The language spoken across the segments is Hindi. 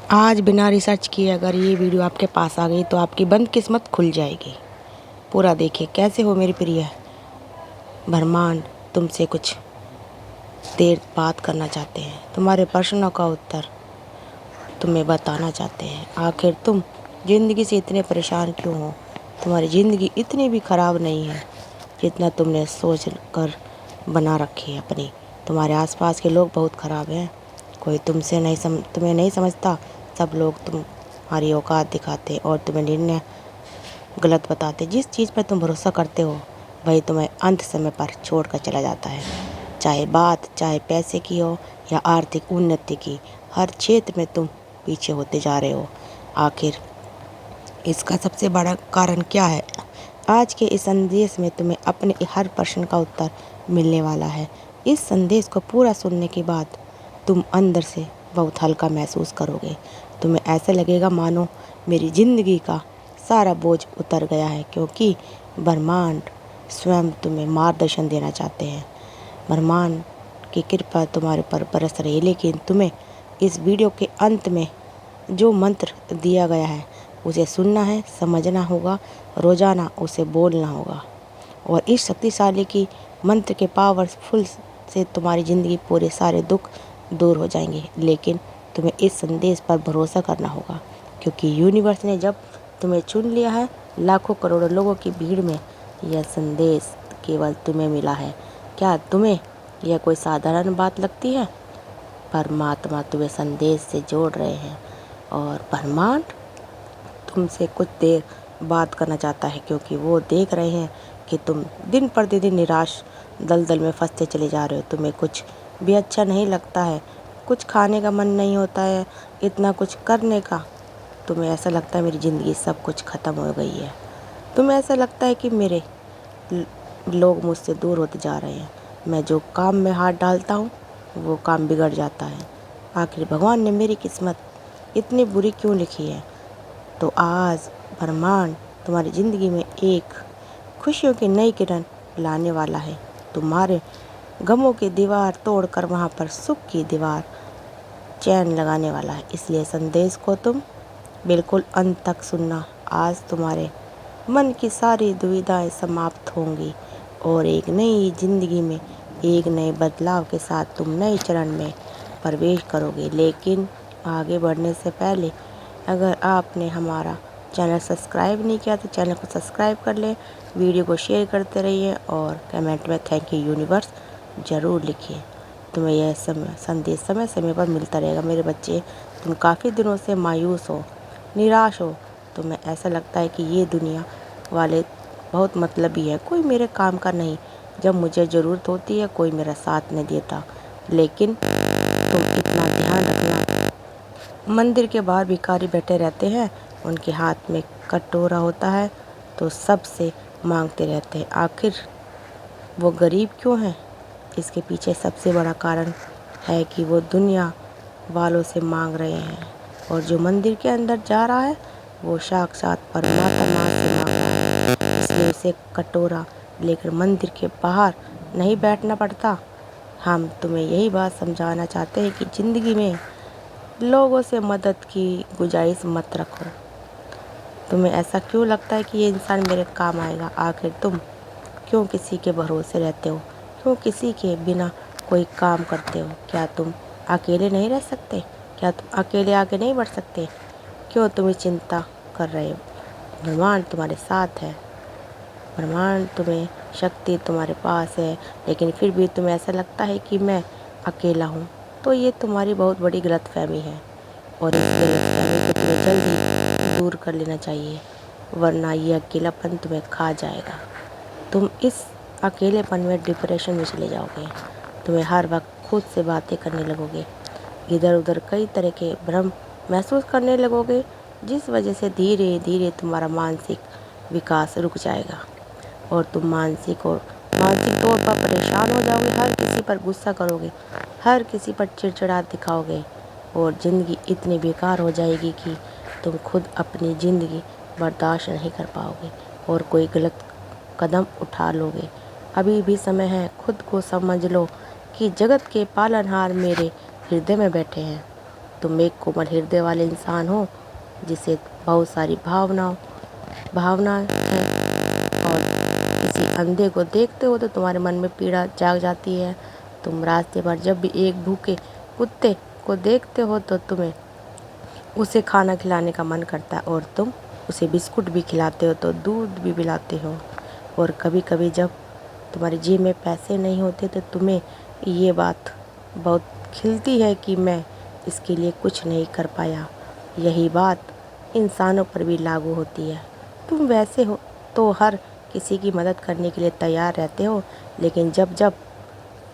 आज बिना रिसर्च किए अगर ये वीडियो आपके पास आ गई तो आपकी बंद किस्मत खुल जाएगी। पूरा देखिए। कैसे हो मेरी प्रिय? ब्रह्मांड तुमसे कुछ देर बात करना चाहते हैं। तुम्हारे प्रश्नों का उत्तर तुम्हें बताना चाहते हैं। आखिर तुम ज़िंदगी से इतने परेशान क्यों हो? तुम्हारी ज़िंदगी इतनी भी ख़राब नहीं है जितना तुमने सोच कर बना रखी है अपनी। तुम्हारे आसपास के लोग बहुत ख़राब हैं। कोई तुम्हें नहीं समझता। सब लोग तुम्हारी औकात दिखाते और तुम्हें निर्णय गलत बताते। जिस चीज़ पर तुम भरोसा करते हो वही तुम्हें अंत समय पर छोड़ कर चला जाता है। चाहे पैसे की हो या आर्थिक उन्नति की, हर क्षेत्र में तुम पीछे होते जा रहे हो। आखिर इसका सबसे बड़ा कारण क्या है? आज के इस संदेश में तुम्हें अपने हर प्रश्न का उत्तर मिलने वाला है। इस संदेश को पूरा सुनने के बाद तुम अंदर से बहुत हल्का महसूस करोगे। तुम्हें ऐसा लगेगा मानो मेरी ज़िंदगी का सारा बोझ उतर गया है, क्योंकि ब्रह्मांड स्वयं तुम्हें मार्गदर्शन देना चाहते हैं। ब्रह्मांड की कृपा तुम्हारे पर बरस रही है, लेकिन तुम्हें इस वीडियो के अंत में जो मंत्र दिया गया है उसे सुनना है, समझना होगा, रोज़ाना उसे बोलना होगा। और इस शक्तिशाली की मंत्र के पावरफुल से तुम्हारी ज़िंदगी पूरे सारे दुख दूर हो जाएंगे। लेकिन तुम्हें इस संदेश पर भरोसा करना होगा, क्योंकि यूनिवर्स ने जब तुम्हें चुन लिया है, लाखों करोड़ों लोगों की भीड़ में यह संदेश केवल तुम्हें मिला है। क्या तुम्हें यह कोई साधारण बात लगती है? परमात्मा तुम्हें संदेश से जोड़ रहे हैं और ब्रह्मांड तुमसे कुछ देर बात करना चाहता है, क्योंकि वो देख रहे हैं कि तुम दिन प्रतिदिन निराश दलदल में फंसते चले जा रहे हो। तुम्हें कुछ भी अच्छा नहीं लगता है, कुछ खाने का मन नहीं होता है, इतना कुछ करने का। तुम्हें ऐसा लगता है मेरी ज़िंदगी सब कुछ ख़त्म हो गई है। तुम्हें ऐसा लगता है कि मेरे लोग मुझसे दूर होते जा रहे हैं। मैं जो काम में हाथ डालता हूँ वो काम बिगड़ जाता है। आखिर भगवान ने मेरी किस्मत इतनी बुरी क्यों लिखी है? तो आज ब्रह्मांड तुम्हारी ज़िंदगी में एक खुशियों की नई किरण लाने वाला है। तुम्हारे गमों की दीवार तोड़कर वहाँ पर सुख की दीवार चैन लगाने वाला है। इसलिए संदेश को तुम बिल्कुल अंत तक सुनना। आज तुम्हारे मन की सारी दुविधाएं समाप्त होंगी और एक नई ज़िंदगी में एक नए बदलाव के साथ तुम नए चरण में प्रवेश करोगे। लेकिन आगे बढ़ने से पहले अगर आपने हमारा चैनल सब्सक्राइब नहीं किया तो चैनल को सब्सक्राइब कर लें, वीडियो को शेयर करते रहिए और कमेंट में थैंक यू यूनिवर्स ज़रूर लिखिए। तुम्हें यह संदेश समय समय पर मिलता रहेगा। मेरे बच्चे, तुम काफ़ी दिनों से मायूस हो, निराश हो। तुम्हें ऐसा लगता है कि ये दुनिया वाले बहुत मतलबी है, कोई मेरे काम का नहीं। जब मुझे ज़रूरत होती है कोई मेरा साथ नहीं देता। लेकिन तुम इतना ध्यान रखना, मंदिर के बाहर भिखारी बैठे रहते हैं, उनके हाथ में कटोरा होता है तो सबसे मांगते रहते हैं। आखिर वो गरीब क्यों हैं? इसके पीछे सबसे बड़ा कारण है कि वो दुनिया वालों से मांग रहे हैं, और जो मंदिर के अंदर जा रहा है वो साक्षात परमात्मा से मांग रहा है। इसलिए उसे कटोरा लेकर मंदिर के बाहर नहीं बैठना पड़ता। हम तुम्हें यही बात समझाना चाहते हैं कि ज़िंदगी में लोगों से मदद की गुजारिश मत रखो। तुम्हें ऐसा क्यों लगता है कि ये इंसान मेरे काम आएगा? आखिर तुम क्यों किसी के भरोसे रहते हो? क्यों किसी के बिना कोई काम करते हो? क्या तुम अकेले नहीं रह सकते? क्या तुम अकेले आगे नहीं बढ़ सकते? क्यों तुम्हें चिंता कर रहे हो? ब्रह्मांड तुम्हारे साथ है। ब्रह्मांड तुम्हें शक्ति तुम्हारे पास है, लेकिन फिर भी तुम्हें ऐसा लगता है कि मैं अकेला हूँ। तो ये तुम्हारी बहुत बड़ी गलतफहमी है और इस गलतफहमी को तुम्हें जल्दी दूर कर लेना चाहिए, वरना ये अकेलापन तुम्हें खा जाएगा। तुम इस अकेलेपन में डिप्रेशन में चले जाओगे। तुम्हें हर वक्त खुद से बातें करने लगोगे, इधर उधर कई तरह के भ्रम महसूस करने लगोगे, जिस वजह से धीरे धीरे तुम्हारा मानसिक विकास रुक जाएगा और तुम मानसिक तौर पर परेशान हो जाओगे। हर किसी पर गुस्सा करोगे, हर किसी पर चिड़चिड़ा दिखाओगे और ज़िंदगी इतनी बेकार हो जाएगी कि तुम खुद अपनी ज़िंदगी बर्दाश्त नहीं कर पाओगे और कोई गलत कदम उठा लोगे। अभी भी समय है, खुद को समझ लो कि जगत के पालनहार मेरे हृदय में बैठे हैं तुम एक कोमल हृदय वाले इंसान हो जिसे बहुत सारी भावना है, और किसी अंधे को देखते हो तो तुम्हारे मन में पीड़ा जाग जाती है। तुम रास्ते पर जब भी एक भूखे कुत्ते को देखते हो तो तुम्हें उसे खाना खिलाने का मन करता है, और तुम उसे बिस्कुट भी खिलाते हो तो दूध भी पिलाते हो। और कभी कभी जब तुम्हारी जेब में पैसे नहीं होते तो तुम्हें ये बात बहुत खिलती है कि मैं इसके लिए कुछ नहीं कर पाया। यही बात इंसानों पर भी लागू होती है। तुम वैसे हो तो हर किसी की मदद करने के लिए तैयार रहते हो, लेकिन जब जब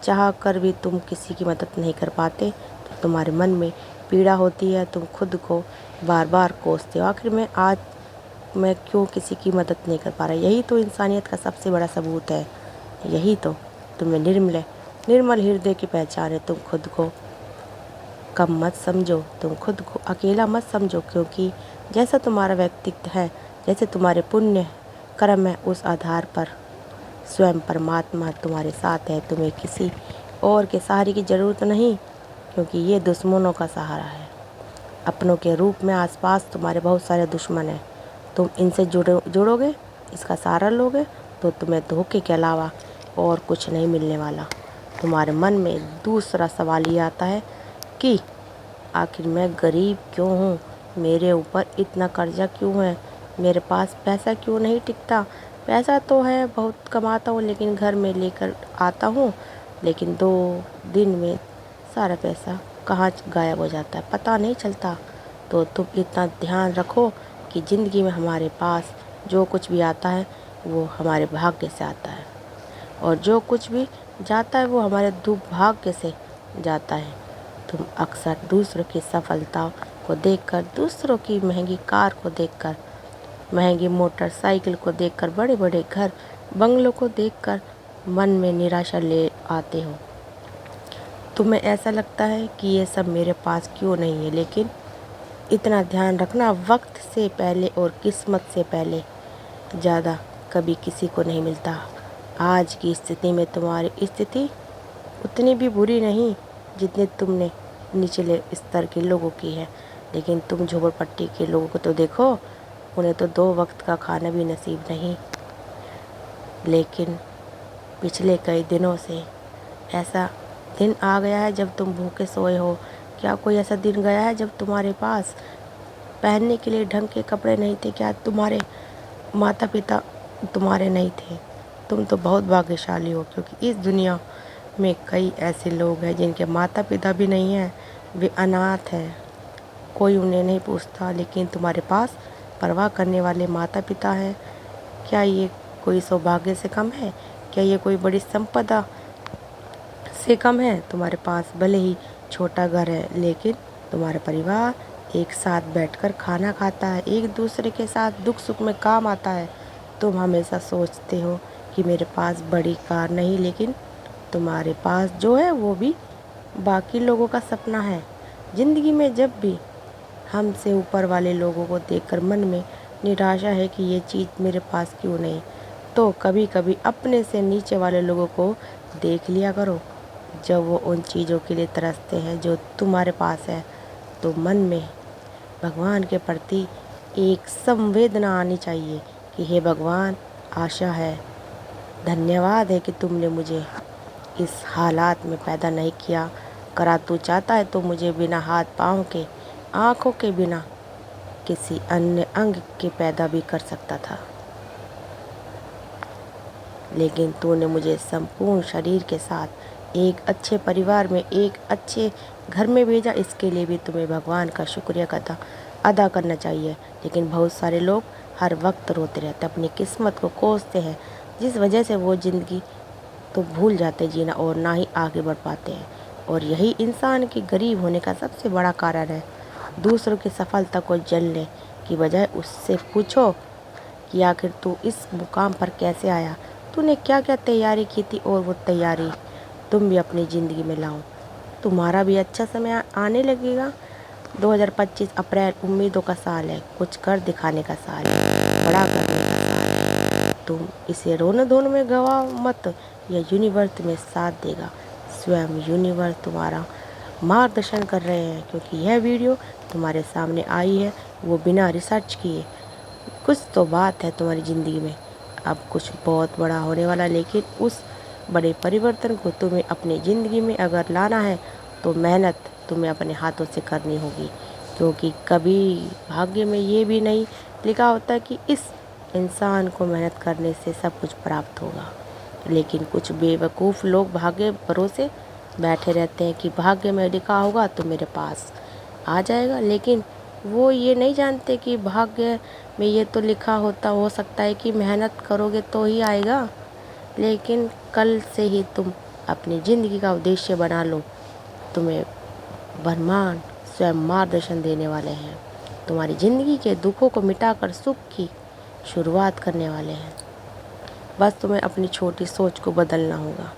चाह कर भी तुम किसी की मदद नहीं कर पाते तो तुम्हारे मन में पीड़ा होती है। तुम खुद को बार बार कोसते हो, आखिर में आज मैं क्यों किसी की मदद नहीं कर पा रहा। यही तो इंसानियत का सबसे बड़ा सबूत है। यही तो तुम्हें निर्मल हृदय की पहचान है। तुम खुद को कम मत समझो, तुम खुद को अकेला मत समझो, क्योंकि जैसा तुम्हारा व्यक्तित्व है, जैसे तुम्हारे पुण्य कर्म है, उस आधार पर स्वयं परमात्मा तुम्हारे साथ है। तुम्हें किसी और के सहारे की ज़रूरत नहीं, क्योंकि ये दुश्मनों का सहारा है। अपनों के रूप में आसपास तुम्हारे बहुत सारे दुश्मन हैं। तुम इनसे जुड़ोगे, इसका सहारा लोगे, तो तुम्हें धोखे के अलावा और कुछ नहीं मिलने वाला। तुम्हारे मन में दूसरा सवाल ये आता है कि आखिर मैं गरीब क्यों हूँ, मेरे ऊपर इतना कर्जा क्यों है, मेरे पास पैसा क्यों नहीं टिकता। पैसा तो है, बहुत कमाता हूँ, लेकिन घर में लेकर आता हूँ, लेकिन 2 दिन में सारा पैसा कहाँ गायब हो जाता है, पता नहीं चलता। तो तुम इतना ध्यान रखो कि ज़िंदगी में हमारे पास जो कुछ भी आता है वो हमारे भाग्य से आता है, और जो कुछ भी जाता है वो हमारे दुर्भाग्य से जाता है। तुम अक्सर दूसरों की सफलता को देखकर, दूसरों की महंगी कार को देखकर, महंगी मोटरसाइकिल को देखकर, बड़े बड़े घर बंगलों को देखकर मन में निराशा ले आते हो। तुम्हें ऐसा लगता है कि ये सब मेरे पास क्यों नहीं है, लेकिन इतना ध्यान रखना, वक्त से पहले और किस्मत से पहले ज़्यादा कभी किसी को नहीं मिलता। आज की स्थिति में तुम्हारी स्थिति उतनी भी बुरी नहीं जितनी तुमने निचले स्तर के लोगों की है, लेकिन तुम झोपड़पट्टी के लोगों को तो देखो, उन्हें तो 2 वक्त का खाना भी नसीब नहीं। लेकिन पिछले कई दिनों से ऐसा दिन आ गया है जब तुम भूखे सोए हो। क्या कोई ऐसा दिन गया है जब तुम्हारे पास पहनने के लिए ढंग के कपड़े नहीं थे? क्या तुम्हारे माता पिता तुम्हारे नहीं थे? तुम तो बहुत भाग्यशाली हो, क्योंकि इस दुनिया में कई ऐसे लोग हैं जिनके माता पिता भी नहीं हैं, वे अनाथ हैं, कोई उन्हें नहीं पूछता, लेकिन तुम्हारे पास परवाह करने वाले माता पिता हैं। क्या ये कोई सौभाग्य से कम है? क्या ये कोई बड़ी संपदा से कम है? तुम्हारे पास भले ही छोटा घर है, लेकिन तुम्हारा परिवार एक साथ बैठकर खाना खाता है, एक दूसरे के साथ दुख सुख में काम आता है। तुम हमेशा सोचते हो कि मेरे पास बड़ी कार नहीं, लेकिन तुम्हारे पास जो है वो भी बाकी लोगों का सपना है। ज़िंदगी में जब भी हमसे ऊपर वाले लोगों को देखकर मन में निराशा है कि ये चीज़ मेरे पास क्यों नहीं, तो कभी कभी अपने से नीचे वाले लोगों को देख लिया करो। जब वो उन चीज़ों के लिए तरसते हैं जो तुम्हारे पास है, तो मन में भगवान के प्रति एक संवेदना आनी चाहिए कि हे भगवान, आशा है, धन्यवाद है कि तुमने मुझे इस हालात में पैदा नहीं किया। करा तू चाहता है तो मुझे बिना हाथ पाँव के, आँखों के, बिना किसी अन्य अंग के पैदा भी कर सकता था, लेकिन तूने मुझे संपूर्ण शरीर के साथ एक अच्छे परिवार में, एक अच्छे घर में भेजा। इसके लिए भी तुम्हें भगवान का शुक्रिया अदा करना चाहिए। लेकिन बहुत सारे लोग हर वक्त रोते रहते, अपनी किस्मत को कोसते हैं, जिस वजह से वो ज़िंदगी तो भूल जाते जीना और ना ही आगे बढ़ पाते हैं। और यही इंसान के गरीब होने का सबसे बड़ा कारण है। दूसरों की सफलता को जलने की बजाय उससे पूछो कि आखिर तू इस मुकाम पर कैसे आया, तूने क्या क्या तैयारी की थी, और वो तैयारी तुम भी अपनी ज़िंदगी में लाओ। तुम्हारा भी अच्छा समय आने लगेगा। 2025 अप्रैल उम्मीदों का साल है, कुछ कर दिखाने का साल है, बड़ा करने का साल है। तुम इसे रोने धोने में गवा मत, यह यूनिवर्स तुम्हें साथ देगा। स्वयं यूनिवर्स तुम्हारा मार्गदर्शन कर रहे हैं, क्योंकि यह वीडियो तुम्हारे सामने आई है वो बिना रिसर्च किए। कुछ तो बात है तुम्हारी ज़िंदगी में, अब कुछ बहुत बड़ा होने वाला, लेकिन उस बड़े परिवर्तन को तुम्हें अपनी ज़िंदगी में अगर लाना है तो मेहनत तुम्हें अपने हाथों से करनी होगी। क्योंकि कभी भाग्य में ये भी नहीं लिखा होता कि इस इंसान को मेहनत करने से सब कुछ प्राप्त होगा। लेकिन कुछ बेवकूफ़ लोग भाग्य भरोसे बैठे रहते हैं कि भाग्य में लिखा होगा तो मेरे पास आ जाएगा, लेकिन वो ये नहीं जानते कि भाग्य में ये तो लिखा होता हो सकता है कि मेहनत करोगे तो ही आएगा। लेकिन कल से ही तुम अपनी ज़िंदगी का उद्देश्य बना लो। तुम्हें ब्रह्मांड स्वयं मार्गदर्शन देने वाले हैं, तुम्हारी ज़िंदगी के दुखों को मिटाकर सुख की शुरुआत करने वाले हैं। बस तुम्हें अपनी छोटी सोच को बदलना होगा।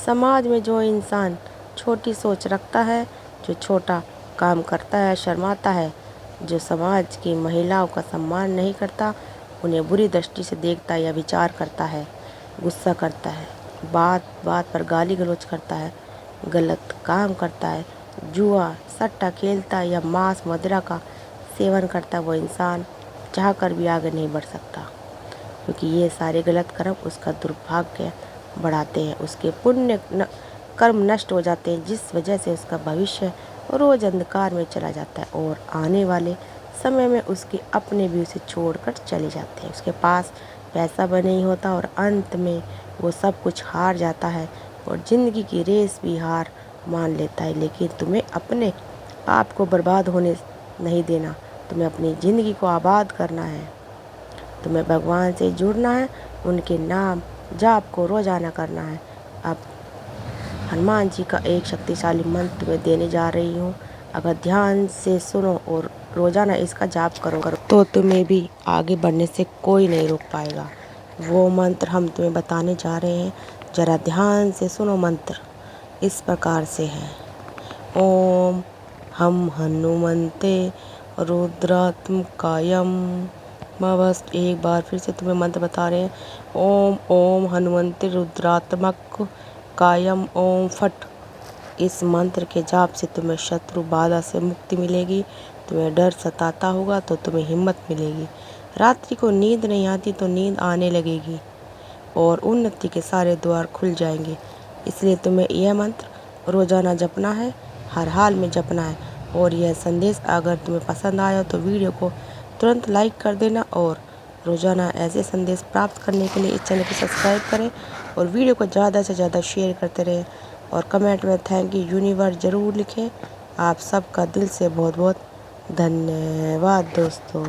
समाज में जो इंसान छोटी सोच रखता है, जो छोटा काम करता है, शर्माता है, जो समाज की महिलाओं का सम्मान नहीं करता, उन्हें बुरी दृष्टि से देखता या विचार करता है, गुस्सा करता है, बात बात पर गाली गलौज करता है, गलत काम करता है, जुआ सट्टा खेलता है या मांस मदिरा का सेवन करता है, वो इंसान चाहकर भी आगे नहीं बढ़ सकता। क्योंकि ये सारे गलत कर्म उसका दुर्भाग्य बढ़ाते हैं, उसके पुण्य कर्म नष्ट हो जाते हैं, जिस वजह से उसका भविष्य रोज अंधकार में चला जाता है और आने वाले समय में उसके अपने भी उसे छोड़कर चले जाते हैं। उसके पास पैसा भी नहीं होता और अंत में वो सब कुछ हार जाता है और ज़िंदगी की रेस भी हार मान लेता है। लेकिन तुम्हें अपने आप को बर्बाद होने नहीं देना, तुम्हें अपनी ज़िंदगी को आबाद करना है। तुम्हें भगवान से जुड़ना है, उनके नाम जाप को रोज़ाना करना है। अब हनुमान जी का एक शक्तिशाली मंत्र तुम्हें देने जा रही हूँ। अगर ध्यान से सुनो और रोज़ाना इसका जाप करो तो तुम्हें भी आगे बढ़ने से कोई नहीं रोक पाएगा। वो मंत्र हम तुम्हें बताने जा रहे हैं, ज़रा ध्यान से सुनो। मंत्र इस प्रकार से है, ओम हम हनुमंते रुद्रात्मकायम। मैं बस एक बार फिर से तुम्हें मंत्र बता रहे हैं, ओम ओम हनुमंते रुद्रात्मक कायम ओम फट। इस मंत्र के जाप से तुम्हें शत्रु बाधा से मुक्ति मिलेगी। तुम्हें डर सताता होगा तो तुम्हें हिम्मत मिलेगी। रात्रि को नींद नहीं आती तो नींद आने लगेगी और उन्नति के सारे द्वार खुल जाएंगे। इसलिए तुम्हें यह मंत्र रोज़ाना जपना है, हर हाल में जपना है। और यह संदेश अगर तुम्हें पसंद आया तो वीडियो को तुरंत लाइक कर देना और रोज़ाना ऐसे संदेश प्राप्त करने के लिए इस चैनल को सब्सक्राइब करें और वीडियो को ज़्यादा से ज़्यादा शेयर करते रहें और कमेंट में थैंक यू यूनिवर्स ज़रूर लिखें। आप सबका दिल से बहुत बहुत धन्यवाद दोस्तों।